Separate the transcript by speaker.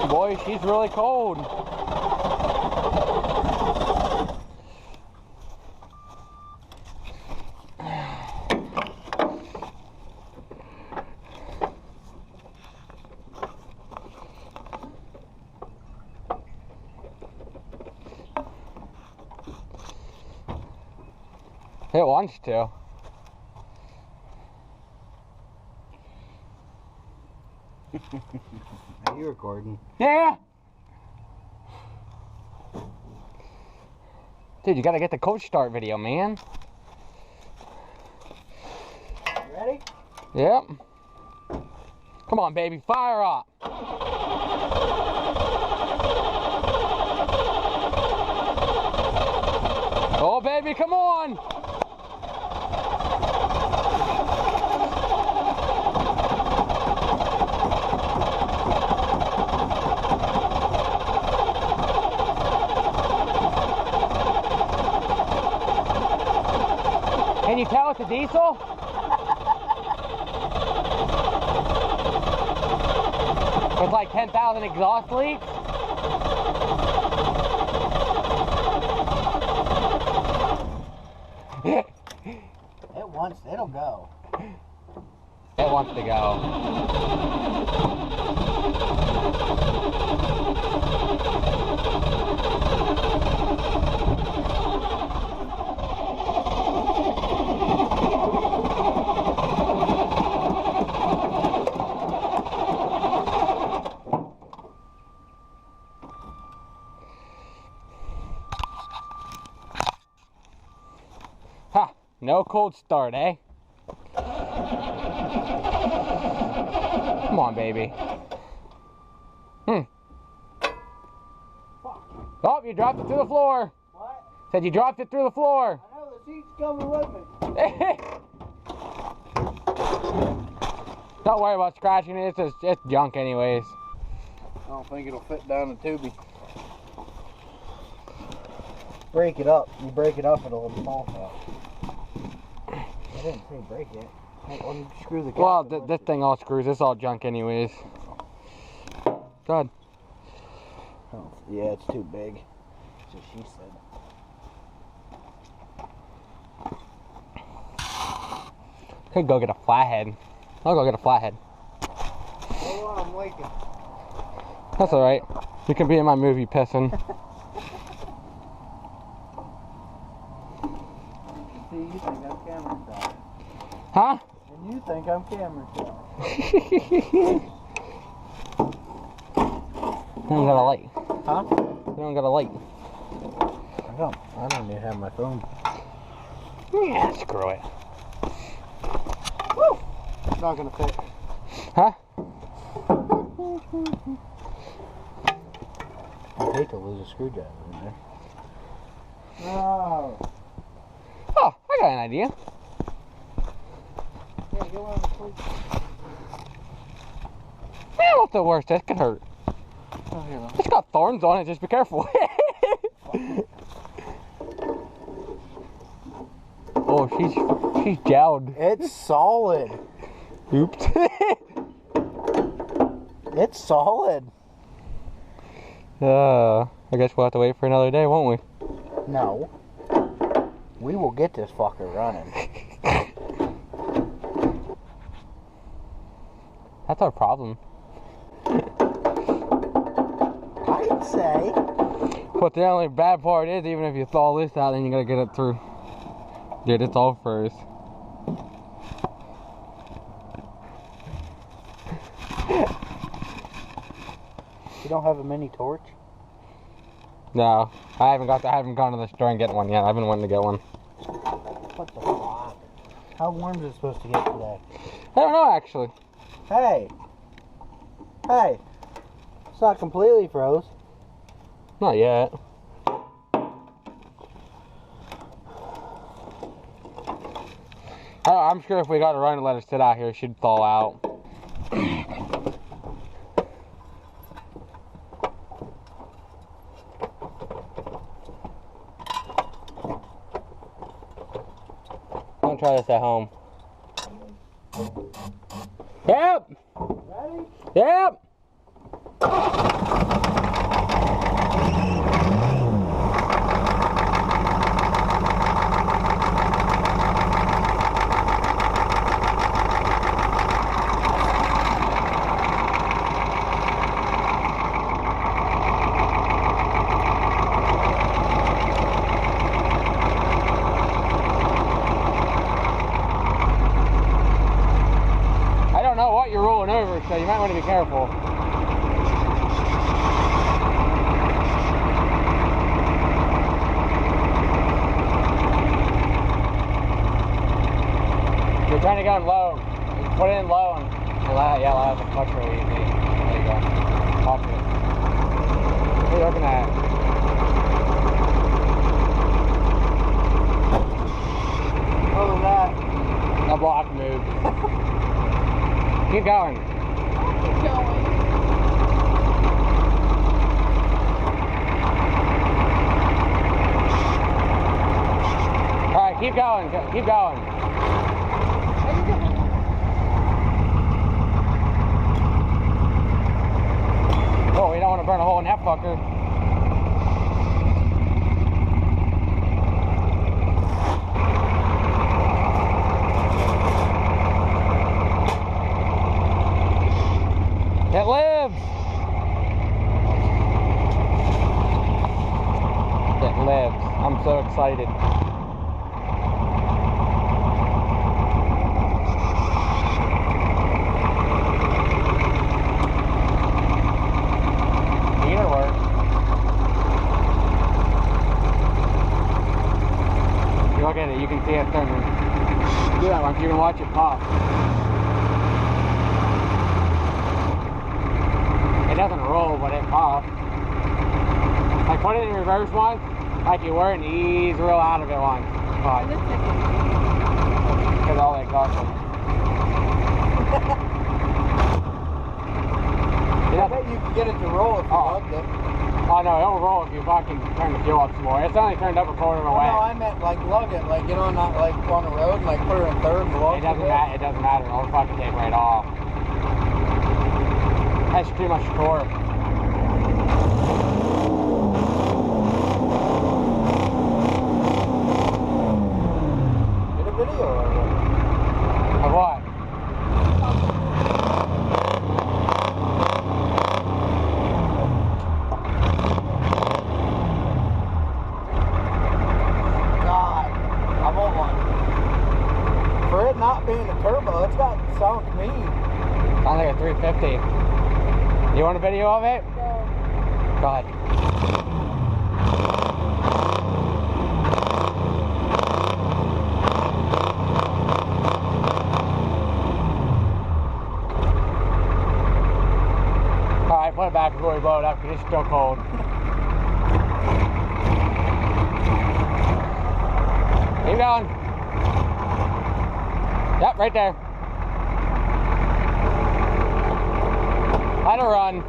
Speaker 1: Boy, she's really cold. It wants to.
Speaker 2: Are you recording?
Speaker 1: Yeah! Dude, you gotta get the coach start video, man.
Speaker 2: Ready?
Speaker 1: Yep. Come on, baby, fire up. Oh, baby, come on. Can you tell it's a diesel? With like 10,000 exhaust leaks?
Speaker 2: It'll go.
Speaker 1: It wants to go. Ha! No cold start, eh? Come on, baby. Oh, you dropped it through the floor.
Speaker 2: What?
Speaker 1: Said you dropped it through the floor.
Speaker 2: I know, the seat's coming with me.
Speaker 1: Don't worry about scratching it. It's junk anyways.
Speaker 2: I don't think it'll fit down the tubing. Break it up. You break it up, it'll fall out. I didn't say break it. Hey, let me screw the cap.
Speaker 1: Well, this thing all screws. It's all junk anyways. Good.
Speaker 2: Oh, yeah, it's too big. That's what she said.
Speaker 1: Could go get a flathead. I'll go get a flathead.
Speaker 2: Hold on, I'm waking.
Speaker 1: That's alright. You can be in my movie pissing.
Speaker 2: See, you think I'm camera shy.
Speaker 1: Huh?
Speaker 2: And you think I'm camera shy.
Speaker 1: You don't got a light.
Speaker 2: Huh?
Speaker 1: You don't got a light.
Speaker 2: I don't even have my phone.
Speaker 1: Yeah, screw it.
Speaker 2: Woo! It's not gonna fit.
Speaker 1: Huh?
Speaker 2: I'd hate to lose a screwdriver in there. Oh.
Speaker 1: Oh, I got an idea.
Speaker 2: Yeah, go on the sleep.
Speaker 1: Man, what's the worst? That could hurt.
Speaker 2: Oh, here, look.
Speaker 1: It's got thorns on it, just be careful. Oh, she's jowled.
Speaker 2: It's solid.
Speaker 1: Oops.
Speaker 2: It's solid.
Speaker 1: I guess we'll have to wait for another day, won't we?
Speaker 2: No. We will get this fucker running.
Speaker 1: That's our problem.
Speaker 2: I'd say.
Speaker 1: But the only bad part is, even if you thaw this out, then you gotta get it through. Dude, it's all furs.
Speaker 2: You don't have a mini torch?
Speaker 1: No, I haven't gone to the store and get one yet. I've been wanting to get one.
Speaker 2: What the fuck? How warm is it supposed to get today?
Speaker 1: I don't know, actually.
Speaker 2: Hey! Hey! It's not completely froze.
Speaker 1: Not yet. I'm sure if we got to run and let it sit out here, it should thaw out. Don't try this at home. Yep!
Speaker 2: Ready?
Speaker 1: Yep! you might want to be careful. You're trying to go in low. Put it in low and allow the clutch really easy. There you go. Watch it. What are you looking at?
Speaker 2: What was that?
Speaker 1: A block move. Keep going.
Speaker 3: Keep going.
Speaker 1: Alright, keep going. Keep going. Oh, we don't want to burn a hole in that fucker. It lives! It lives. I'm so excited. Either works. If you look at it, you can see it turning. Do that one, you can watch it pop. It doesn't roll, but it pops. Like put it in reverse once, like you were, and ease real out of it once. Because all the exhaustion.
Speaker 2: I bet you could get it to roll if you lugged it.
Speaker 1: Oh no, it'll roll if you fucking turn the fuel up some more. It's only turned up a quarter of a way.
Speaker 2: No, I meant like lug it, like you know, not like on the road and like put her in third and lug
Speaker 1: It doesn't matter. It doesn't matter. It'll fucking take right off. That's pretty much torque.
Speaker 2: Get a video of it.
Speaker 1: Of what?
Speaker 2: God, I want one. For it not being a turbo, it's got sound clean.
Speaker 1: Sounds like a 350. You want a video of it?
Speaker 3: No.
Speaker 1: Go ahead. Alright, put it back before we blow it up because it's still cold. Keep going. Yep, right there. Let her run.